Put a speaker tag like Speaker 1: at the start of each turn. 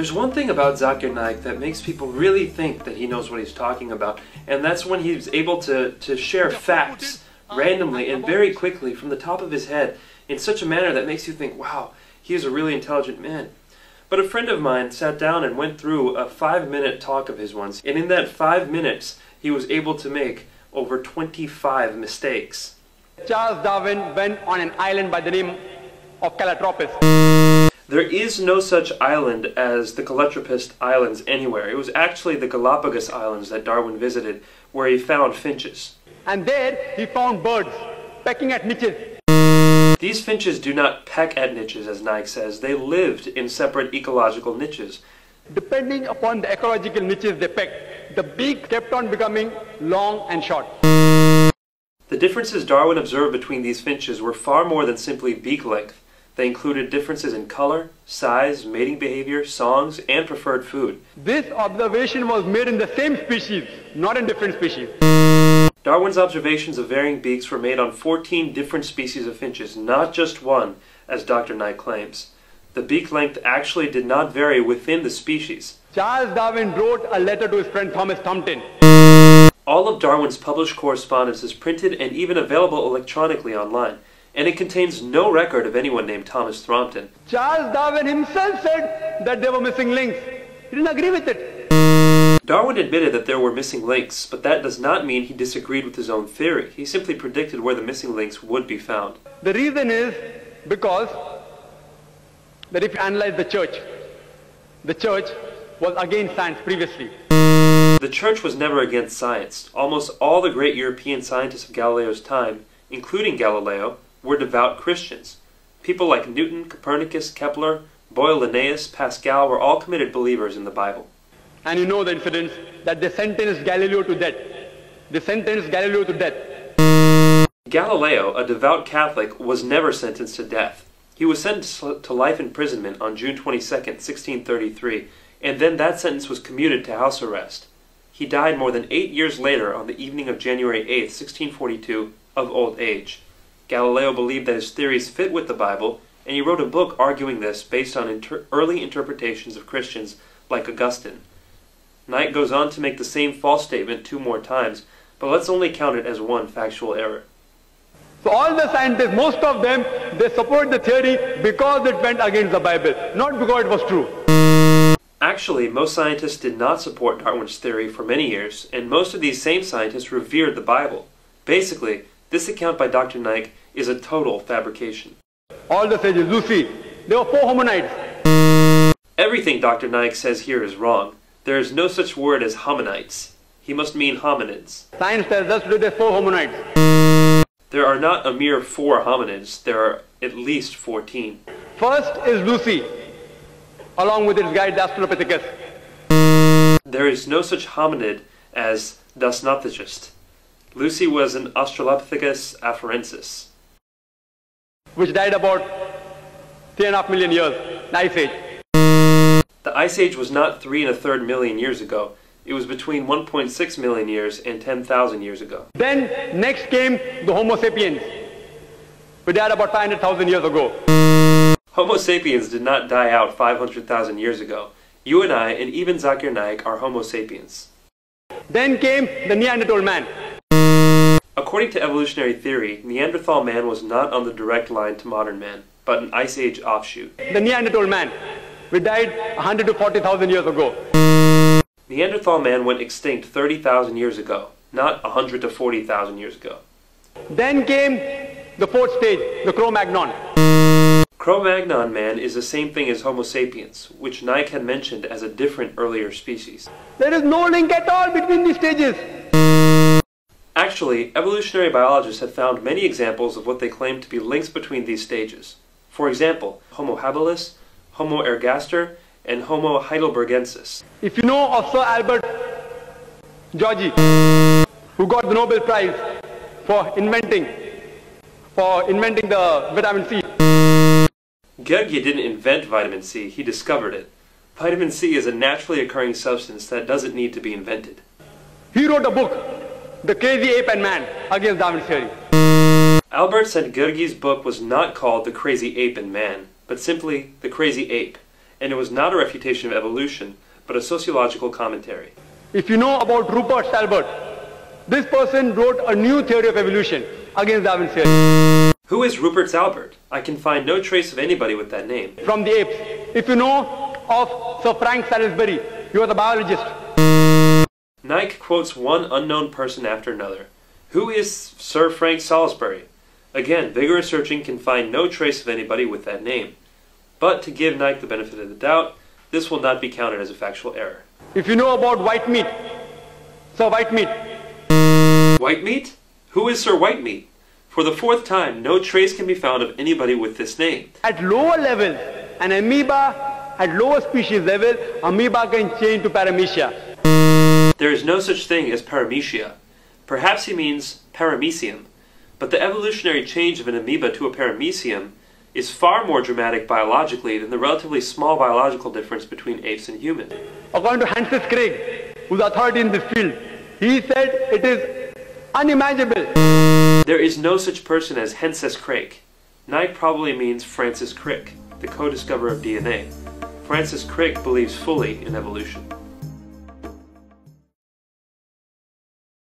Speaker 1: There's one thing about Zakir Naik that makes people really think that he knows what he's talking about, and that's when he's able to share facts randomly and very quickly from the top of his head in such a manner that makes you think, wow, he is a really intelligent man. But a friend of mine sat down and went through a 5-minute talk of his once, and in that 5 minutes he was able to make over 25 mistakes.
Speaker 2: Charles Darwin went on an island by the name of Caltropis.
Speaker 1: There is no such island as the Caltropis Islands anywhere. It was actually the Galapagos Islands that Darwin visited, where he found finches.
Speaker 2: And there he found birds pecking at niches.
Speaker 1: These finches do not peck at niches, as Naik says. They lived in separate ecological niches.
Speaker 2: Depending upon the ecological niches they pecked, the beak kept on becoming long and short.
Speaker 1: The differences Darwin observed between these finches were far more than simply beak length. They included differences in color, size, mating behavior, songs, and preferred food.
Speaker 2: This observation was made in the same species, not in different species.
Speaker 1: Darwin's observations of varying beaks were made on 14 different species of finches, not just one, as Dr. Naik claims. The beak length actually did not vary within the species.
Speaker 2: Charles Darwin wrote a letter to his friend Thomas Thumpton.
Speaker 1: All of Darwin's published correspondence is printed and even available electronically online, and it contains no record of anyone named Thomas Thrompton.
Speaker 2: Charles Darwin himself said that there were missing links. He didn't agree with it.
Speaker 1: Darwin admitted that there were missing links, but that does not mean he disagreed with his own theory. He simply predicted where the missing links would be found.
Speaker 2: The reason is because that if you analyze the church was against science previously.
Speaker 1: The church was never against science. Almost all the great European scientists of Galileo's time, including Galileo, were devout Christians. People like Newton, Copernicus, Kepler, Boyle, Linnaeus, Pascal were all committed believers in the Bible.
Speaker 2: And you know the incidents that they sentenced Galileo to death.
Speaker 1: Galileo, a devout Catholic, was never sentenced to death. He was sentenced to life imprisonment on June 22, 1633, and then that sentence was commuted to house arrest. He died more than 8 years later on the evening of January 8, 1642, of old age. Galileo believed that his theories fit with the Bible, and he wrote a book arguing this based on early interpretations of Christians like Augustine. Naik goes on to make the same false statement 2 more times, but let's only count it as one factual error.
Speaker 2: So all the scientists, most of them, they support the theory because it went against the Bible, not because it was true.
Speaker 1: Actually, most scientists did not support Darwin's theory for many years, and most of these same scientists revered the Bible. Basically, this account by Dr. Naik is a total fabrication.
Speaker 2: All the sages, you see, there were 4 hominids.
Speaker 1: Everything Dr. Naik says here is wrong. There is no such word as hominites. He must mean hominids.
Speaker 2: Science tells us there are 4 hominids.
Speaker 1: There are not a mere 4 hominids. There are at least 14.
Speaker 2: First is Lucy, along with its guide, the Australopithecus.
Speaker 1: There is no such hominid as Dasnopithecus. Lucy was an Australopithecus afarensis,
Speaker 2: which died about 3.5 million years, the Ice Age.
Speaker 1: The Ice Age was not 3 1/3 million years ago. It was between 1.6 million years and 10,000 years ago.
Speaker 2: Then next came the Homo sapiens, who died about 500,000 years ago.
Speaker 1: Homo sapiens did not die out 500,000 years ago. You and I, and even Zakir Naik, are Homo sapiens.
Speaker 2: Then came the Neanderthal man.
Speaker 1: According to evolutionary theory, Neanderthal man was not on the direct line to modern man, but an Ice Age offshoot.
Speaker 2: The Neanderthal man, we died 100 to 40,000 years ago.
Speaker 1: Neanderthal man went extinct 30,000 years ago, not 100 to 40,000 years ago.
Speaker 2: Then came the 4th stage, the Cro-Magnon.
Speaker 1: Cro-Magnon man is the same thing as Homo sapiens, which Naik had mentioned as a different earlier species.
Speaker 2: There is no link at all between these stages.
Speaker 1: Actually, evolutionary biologists have found many examples of what they claim to be links between these stages. For example, Homo habilis, Homo ergaster, and Homo heidelbergensis.
Speaker 2: If you know of Sir Albert Georgi, who got the Nobel Prize for inventing the vitamin C.
Speaker 1: Georgi didn't invent vitamin C, he discovered it. Vitamin C is a naturally occurring substance that doesn't need to be invented.
Speaker 2: He wrote a book, The Crazy Ape and Man, against Darwin's theory.
Speaker 1: Albert said Georgi's book was not called The Crazy Ape and Man, but simply The Crazy Ape, and it was not a refutation of evolution, but a sociological commentary.
Speaker 2: If you know about Rupert Stalbert, this person wrote a new theory of evolution against Darwin's theory.
Speaker 1: Who is Rupert Stalbert? I can find no trace of anybody with that name.
Speaker 2: From the apes. If you know of Sir Frank Salisbury, he was a biologist.
Speaker 1: Naik quotes one unknown person after another. Who is Sir Frank Salisbury? Again, vigorous searching can find no trace of anybody with that name. But to give Naik the benefit of the doubt, this will not be counted as a factual error.
Speaker 2: If you know about Whitemeat, Sir Whitemeat.
Speaker 1: Whitemeat? Who is Sir Whitemeat? For the fourth time, no trace can be found of anybody with this name.
Speaker 2: At lower levels, an amoeba, at lower species level, amoeba can change to paramecia.
Speaker 1: There is no such thing as paramecia. Perhaps he means paramecium. But the evolutionary change of an amoeba to a paramecium is far more dramatic biologically than the relatively small biological difference between apes and humans.
Speaker 2: According to Francis Crick, who's authority in this field, he said it is unimaginable.
Speaker 1: There is no such person as Francis Crick. Naik probably means Francis Crick, the co-discoverer of DNA. Francis Crick believes fully in evolution.